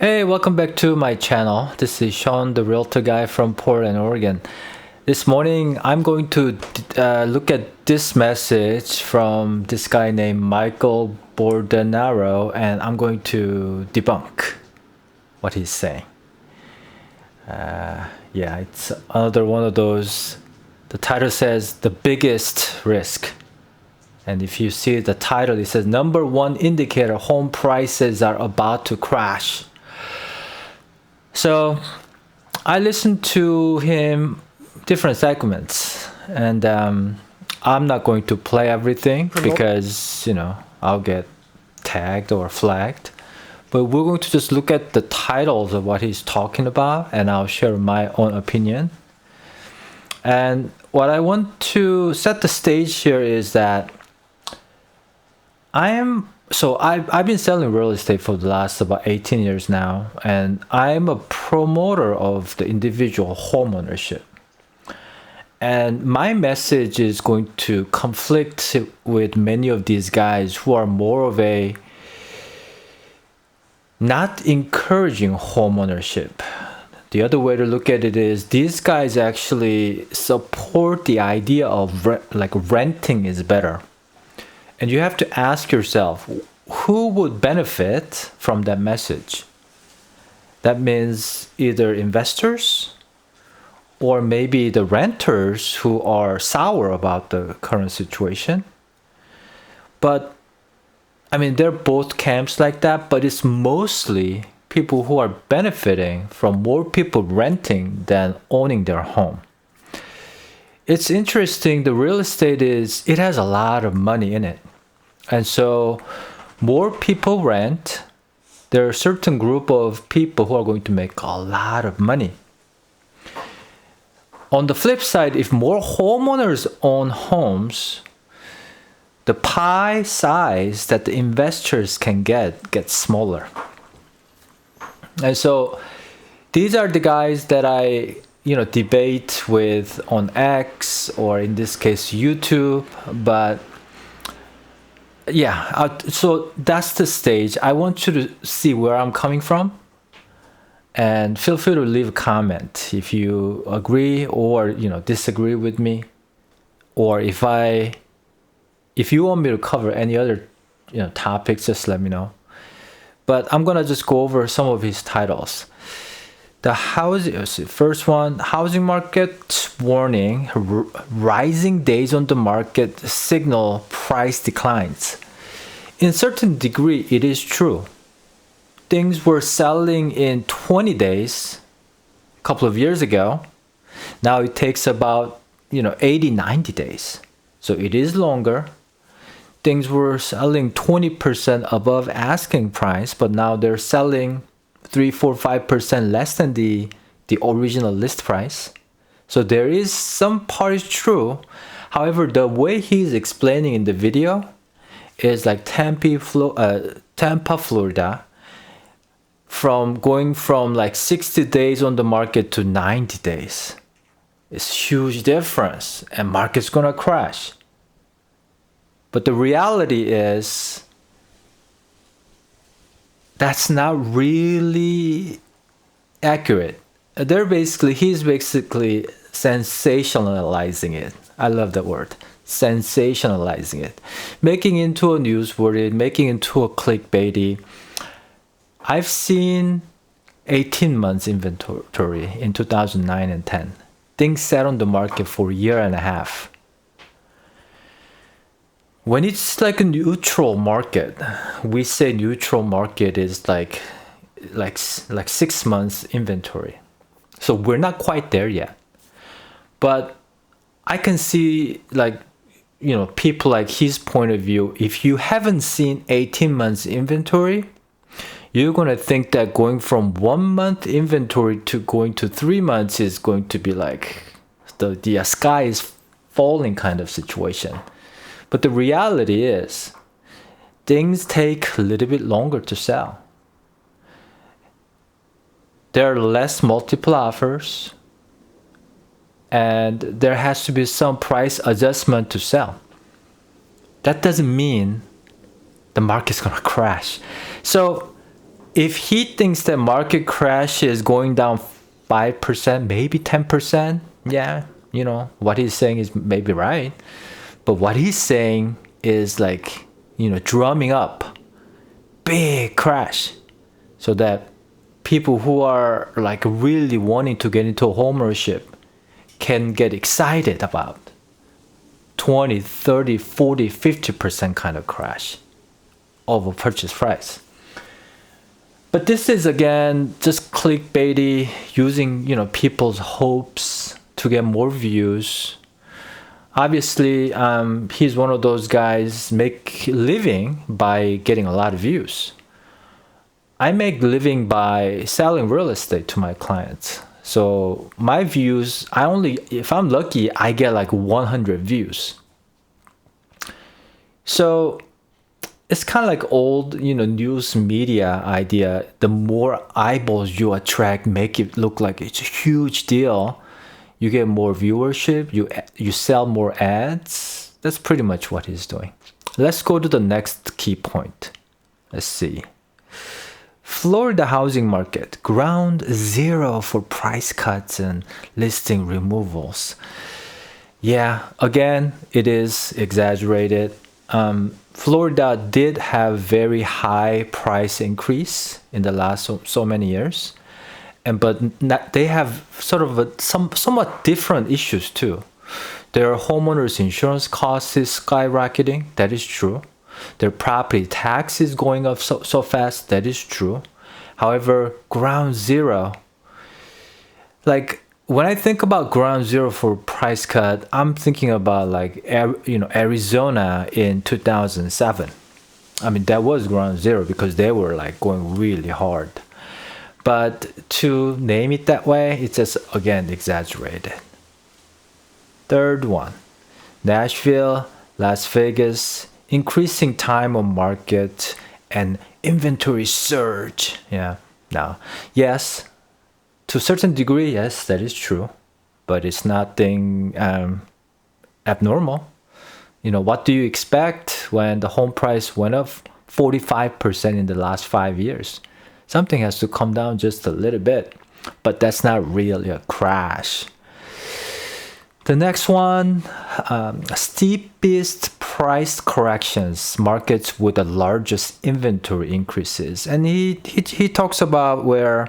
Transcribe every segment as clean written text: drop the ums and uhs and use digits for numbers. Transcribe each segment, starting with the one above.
Hey, welcome back to my channel. This is Shawn, the Realtor guy from Portland, Oregon. This morning, I'm going to look at this message from this guy named Michael Bordenaro, and I'm going to debunk what he's saying. Yeah, it's another one of those. The title says the biggest risk. And if you see the title, it says number one indicator, home prices are about to crash. So I listened to him different segments, and I'm not going to play everything because, I'll get tagged or flagged. But we're going to just look at the titles of what he's talking about, and I'll share my own opinion. And what I want to set the stage here is that I've been selling real estate for the last about 18 years now, and I'm a promoter of the individual home ownership. And my message is going to conflict with many of these guys who are more of a not encouraging home ownership. The other way to look at it is these guys actually support the idea of renting is better. And you have to ask yourself, who would benefit from that message? That means either investors or maybe the renters who are sour about the current situation. But they're both camps like that, but it's mostly people who are benefiting from more people renting than owning their home. It's interesting, the real estate it has a lot of money in it. And so more people rent, there are a certain group of people who are going to make a lot of money. On the flip side, if more homeowners own homes, the pie size that the investors can gets smaller. And so these are the guys that I debate with on X, or in this case YouTube. But yeah, so that's the stage. I want you to see where I'm coming from, and feel free to leave a comment if you agree or disagree with me, or if you want me to cover any other topics, just let me know. But I'm gonna just go over some of his titles. First one, housing market warning, rising days on the market signal price declines. In certain degree, it is true. Things were selling in 20 days a couple of years ago. Now it takes about 80, 90 days. So it is longer. Things were selling 20% above asking price, but now they're selling 3, 4, 5% less than the original list price. So there is some part is true. However, the way he's explaining in the video is like Tampa, Florida, going from like 60 days on the market to 90 days. It's huge difference, and market's gonna crash. But the reality is that's not really accurate. He's basically sensationalizing it. I love that word. Sensationalizing it. Making into a newsworthy, making into a clickbaity. I've seen 18 months inventory in 2009 and 10. Things sat on the market for a year and a half. When it's like a neutral market, we say neutral market is like 6 months inventory. So we're not quite there yet. But I can see people like his point of view. If you haven't seen 18 months inventory, you're going to think that going from 1 month inventory to going to 3 months is going to be like the sky is falling kind of situation. But the reality is, things take a little bit longer to sell. There are less multiple offers, and there has to be some price adjustment to sell. That doesn't mean the market's gonna crash. So if he thinks that market crash is going down 5%, maybe 10%, yeah, what he's saying is maybe right. But what he's saying is like, drumming up big crash so that people who are like really wanting to get into home ownership can get excited about 20, 30, 40, 50% kind of crash of a purchase price. But this is again just clickbaity, using people's hopes to get more views. Obviously, he's one of those guys make living by getting a lot of views. I make living by selling real estate to my clients. So my views, if I'm lucky, I get like 100 views. So it's kind of like old, news media idea. The more eyeballs you attract, make it look like it's a huge deal. You get more viewership, you sell more ads. That's pretty much what he's doing. Let's go to the next key point. Let's see. Florida housing market, ground zero for price cuts and listing removals. Yeah, again, it is exaggerated. Florida did have very high price increase in the last so many years. But they have sort of somewhat different issues too. Their homeowners insurance cost is skyrocketing. That is true. Their property tax is going up so fast. That is true. However, ground zero, like when I think about ground zero for price cut, I'm thinking about like Arizona in 2007. I mean, that was ground zero because they were like going really hard. But to name it that way, it's just, again, exaggerated. Third one, Nashville, Las Vegas, increasing time on market and inventory surge. Yeah, now, yes, to a certain degree, yes, that is true. But it's nothing abnormal. What do you expect when the home price went up 45% in the last 5 years? Something has to come down just a little bit, but that's not really a crash. The next one, steepest price corrections, markets with the largest inventory increases. And he talks about where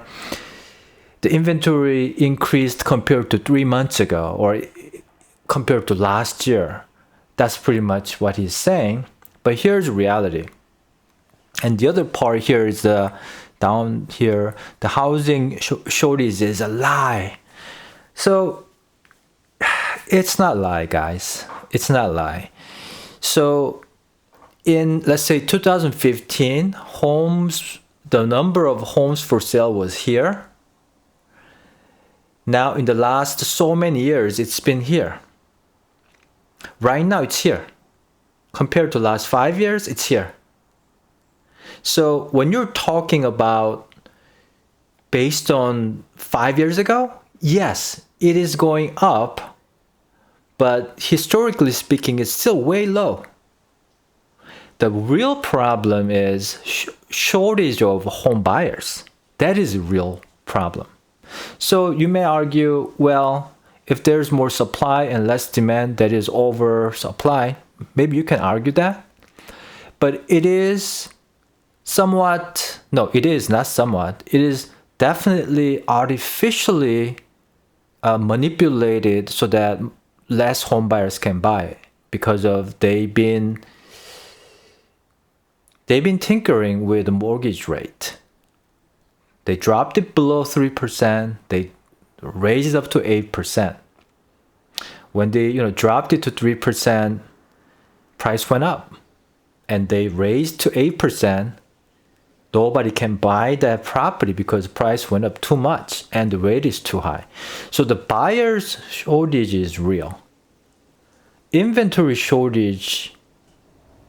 the inventory increased compared to 3 months ago or compared to last year. That's pretty much what he's saying. But here's reality. And the other part here is down here, the housing shortage is a lie. So it's not a lie, guys. It's not a lie. So in, let's say, 2015, the number of homes for sale was here. Now in the last so many years, it's been here. Right now, it's here. Compared to last 5 years, it's here. So when you're talking about based on 5 years ago, yes, it is going up, but historically speaking, it's still way low. The real problem is shortage of home buyers. That is a real problem. So you may argue, well, if there's more supply and less demand, that is oversupply. Maybe you can argue that. But it is somewhat, no, it is not somewhat. It is definitely artificially manipulated so that less home buyers can buy because of they've been tinkering with the mortgage rate. They dropped it below 3%. They raised it up to 8%. When they dropped it to 3%, price went up. And they raised to 8%. Nobody can buy that property because the price went up too much and the rate is too high. So the buyer's shortage is real. Inventory shortage,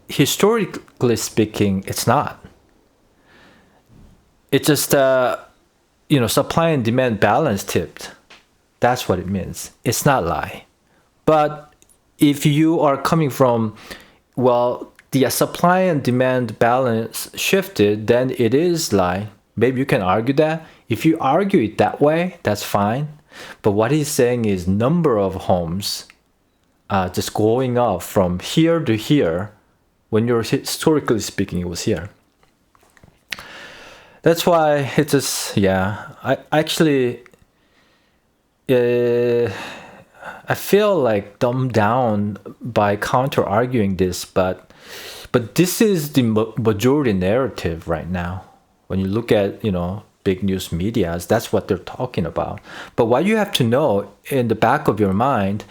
historically speaking, it's not. It's just supply and demand balance tipped. That's what it means. It's not lie. But if you are coming from, well, the supply and demand balance shifted, then it is lie. Maybe you can argue that. If you argue it that way, that's fine. But what he's saying is number of homes just going up from here to here. When you're historically speaking, it was here. That's why it's just, yeah. I actually, I feel like dumbed down by counter arguing this, but this is the majority narrative right now. When you look at, big news medias, that's what they're talking about. But what you have to know in the back of your mind,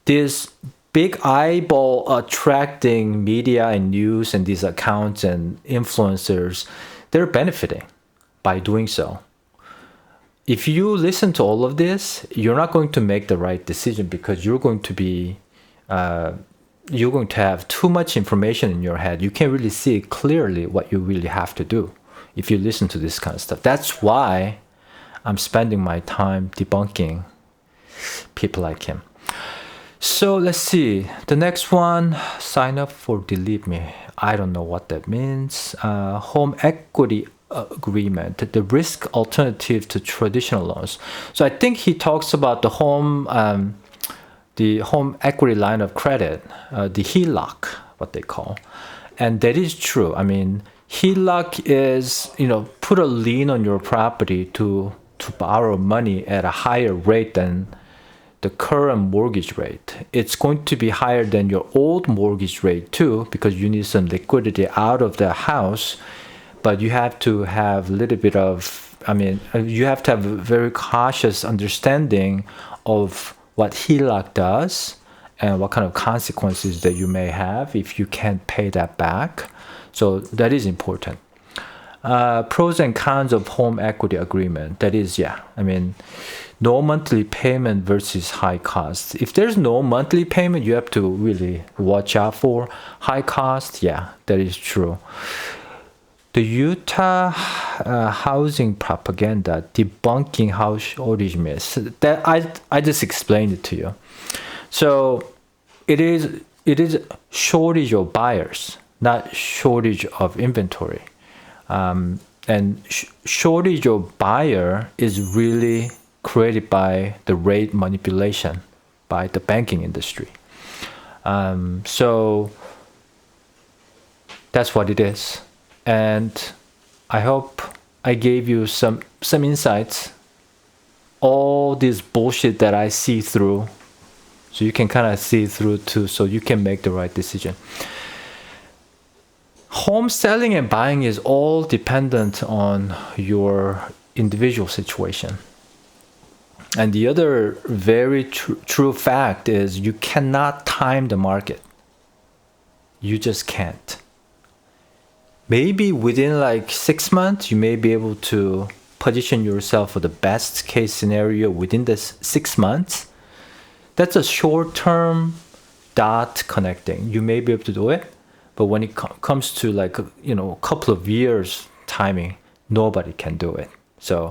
this big eyeball attracting media and news and these accounts and influencers, they're benefiting by doing so. If you listen to all of this, you're not going to make the right decision because you're going to have too much information in your head. You can't really see clearly what you really have to do if you listen to this kind of stuff. That's why I'm spending my time debunking people like him. So let's see. The next one, sign up for delete me. I don't know what that means. Home equity agreement, the risk alternative to traditional loans. So I think he talks about the home equity line of credit, the HELOC, what they call. And that is true. I mean, HELOC is, put a lien on your property to borrow money at a higher rate than the current mortgage rate. It's going to be higher than your old mortgage rate too, because you need some liquidity out of the house. But you have to have a little bit of, you have to have a very cautious understanding of what HELOC does and what kind of consequences that you may have if you can't pay that back. So that is important. Pros and cons of home equity agreement. That is, no monthly payment versus high cost. If there's no monthly payment, you have to really watch out for. High cost, yeah, that is true. The Utah housing propaganda, debunking house shortage myths. That I just explained it to you. So it is shortage of buyers, not shortage of inventory. And shortage of buyer is really created by the rate manipulation by the banking industry. So that's what it is. And I hope I gave you some insights. All this bullshit that I see through, so you can kind of see through too, so you can make the right decision. Home selling and buying is all dependent on your individual situation. And the other very true fact is you cannot time the market. You just can't. Maybe within like 6 months, you may be able to position yourself for the best case scenario within this 6 months. That's a short-term dot connecting. You may be able to do it, but when it comes to like, a couple of years timing, nobody can do it. So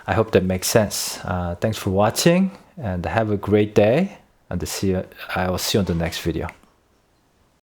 I hope that makes sense. Thanks for watching and have a great day. And I will see you on the next video.